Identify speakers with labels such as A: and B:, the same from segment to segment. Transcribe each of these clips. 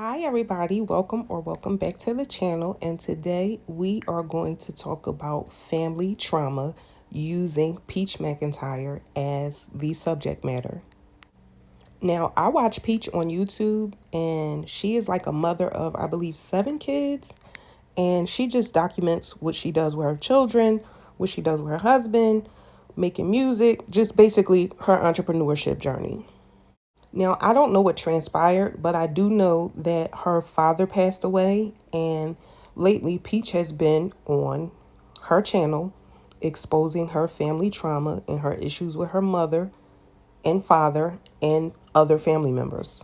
A: Hi everybody, welcome back to the channel, and today we are going to talk about family trauma using Peach McIntyre as the subject matter. Now, I watch Peach on YouTube, and she is like a mother of, I believe, 7 kids, and she just documents what she does with her children, what she does with her husband, making music, just basically her entrepreneurship journey. Now, I don't know what transpired, but I do know that her father passed away, and lately Peach has been on her channel exposing her family trauma and her issues with her mother and father and other family members.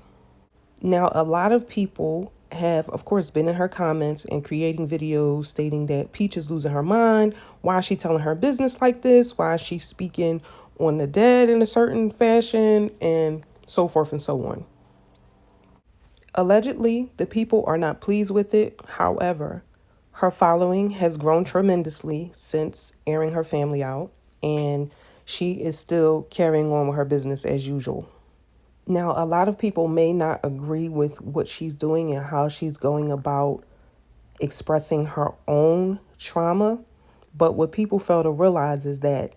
A: Now, a lot of people have, of course, been in her comments and creating videos stating that Peach is losing her mind. Why is she telling her business like this? Why is she speaking on the dead in a certain fashion? And so forth and so on. Allegedly, the people are not pleased with it. However, her following has grown tremendously since airing her family out, and she is still carrying on with her business as usual. Now, a lot of people may not agree with what she's doing and how she's going about expressing her own trauma, but what people fail to realize is that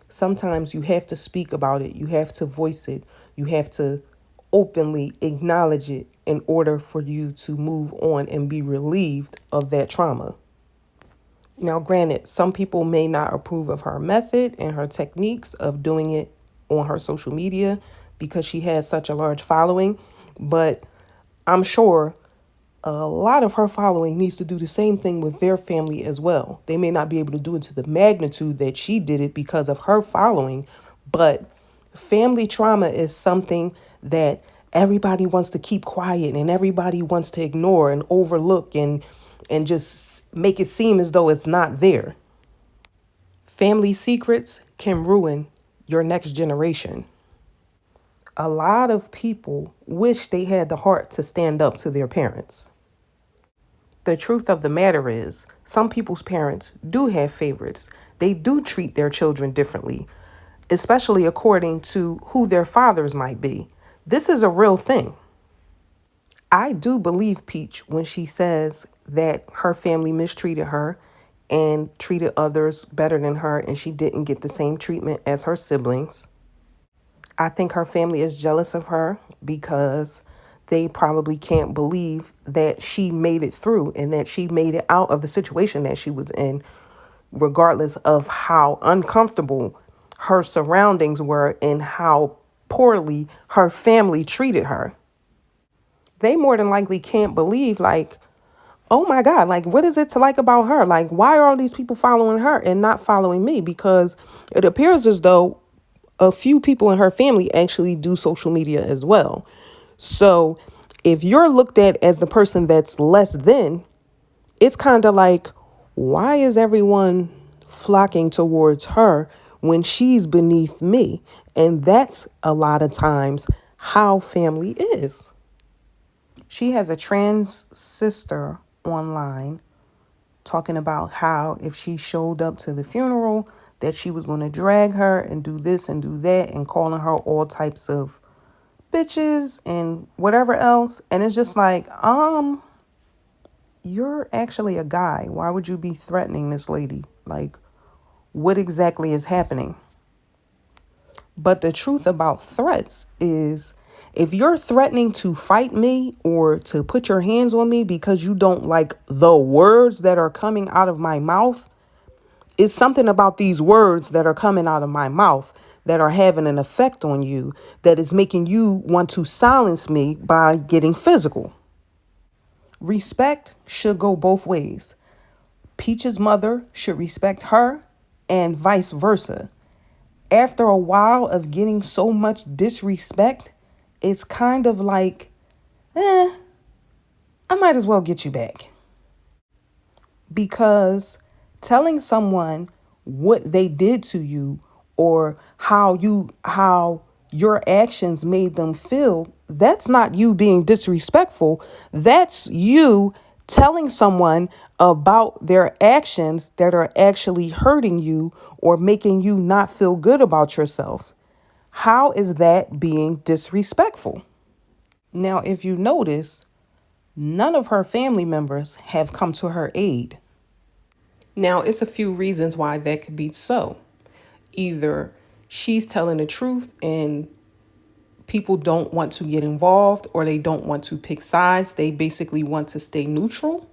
A: sometimes you have to speak about it, you have to voice it, you have to openly acknowledge it in order for you to move on and be relieved of that trauma. Now, granted, some people may not approve of her method and her techniques of doing it on her social media because she has such a large following, but I'm sure a lot of her following needs to do the same thing with their family as well. They may not be able to do it to the magnitude that she did it because of her following, but family trauma is something that everybody wants to keep quiet and everybody wants to ignore and overlook and just make it seem as though it's not there. Family secrets can ruin your next generation. A lot of people wish they had the heart to stand up to their parents. The truth of the matter is, some people's parents do have favorites. They do treat their children differently, especially according to who their fathers might be. This is a real thing. I do believe Peach when she says that her family mistreated her and treated others better than her, and she didn't get the same treatment as her siblings. I think her family is jealous of her because they probably can't believe that she made it through and that she made it out of the situation that she was in, regardless of how uncomfortable her surroundings were and how poorly her family treated her. They more than likely can't believe, like, oh my God, like, what is it to like about her? Like, why are all these people following her and not following me? Because it appears as though a few people in her family actually do social media as well. So if you're looked at as the person that's less than, it's kind of like, why is everyone flocking towards her when she's beneath me? And that's a lot of times how family is. She has a trans sister online talking about how if she showed up to the funeral, that she was going to drag her and do this and do that and calling her all types of bitches and whatever else. And it's just like, you're actually a guy. Why would you be threatening this lady? Like, what exactly is happening? But the truth about threats is, if you're threatening to fight me or to put your hands on me because you don't like the words that are coming out of my mouth, it's something about these words that are coming out of my mouth that are having an effect on you that is making you want to silence me by getting physical. Respect should go both ways. Peach's mother should respect her and vice versa. After a while of getting so much disrespect, it's kind of like, I might as well get you back. Because telling someone what they did to you or how your actions made them feel, that's not you being disrespectful. That's you telling someone about their actions that are actually hurting you or making you not feel good about yourself. How is that being disrespectful? Now, if you notice, None of her family members have come to her aid. Now, it's a few reasons why that could be so. Either she's telling the truth and people don't want to get involved, or they don't want to pick sides. They basically want to stay neutral.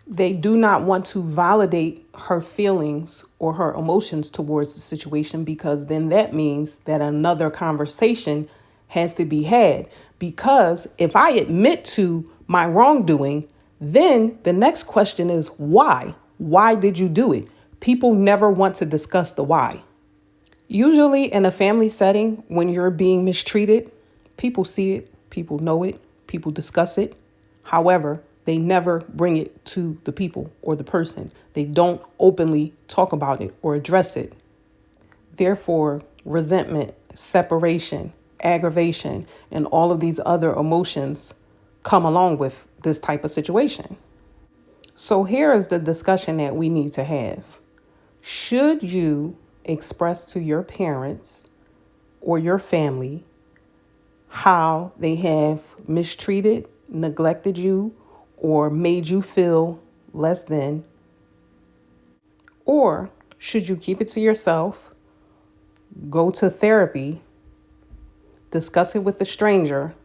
A: They do not want to validate her feelings or her emotions towards the situation, because then that means that another conversation has to be had. Because if I admit to my wrongdoing, then the next question is why? Why did you do it? People never want to discuss the why. Usually in a family setting, when you're being mistreated, people see it, people know it, people discuss it. However, they never bring it to the people or the person. They don't openly talk about it or address it. Therefore, resentment, separation, aggravation, and all of these other emotions come along with this type of situation. So here is the discussion that we need to have. Should you express to your parents or your family how they have mistreated, neglected you, or made you feel less than? Or should you keep it to yourself, go to therapy, discuss it with a stranger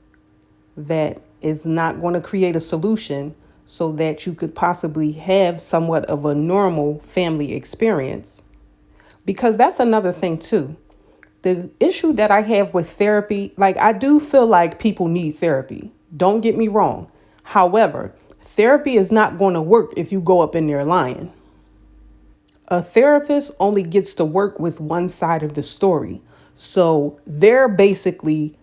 A: that is not going to create a solution so that you could possibly have somewhat of a normal family experience? Because that's another thing too. The issue that I have with therapy, like, I do feel like people need therapy. Don't get me wrong. However, therapy is not going to work if you go up in there lying. A therapist only gets to work with one side of the story. So they're basically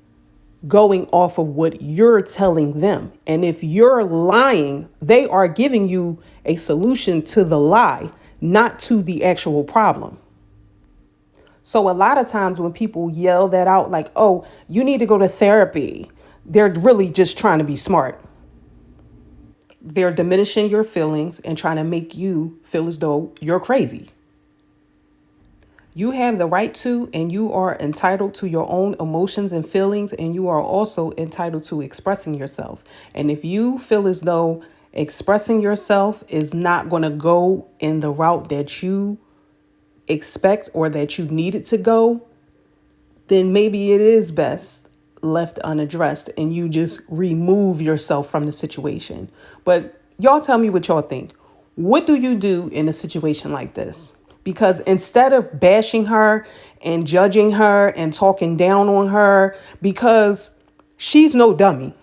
A: going off of what you're telling them. And if you're lying, they are giving you a solution to the lie, not to the actual problem. So a lot of times when people yell that out, like, oh, you need to go to therapy, they're really just trying to be smart. They're diminishing your feelings and trying to make you feel as though you're crazy. You have the right to, and you are entitled to your own emotions and feelings, and you are also entitled to expressing yourself. And if you feel as though expressing yourself is not going to go in the route that you expect or that you need it to go, then maybe it is best left unaddressed and you just remove yourself from the situation. But y'all tell me what y'all think. What do you do in a situation like this? Because instead of bashing her and judging her and talking down on her, because she's no dummy.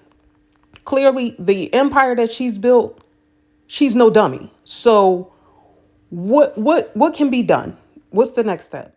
A: Clearly, the empire that she's built, she's no dummy. So what can be done? What's the next step?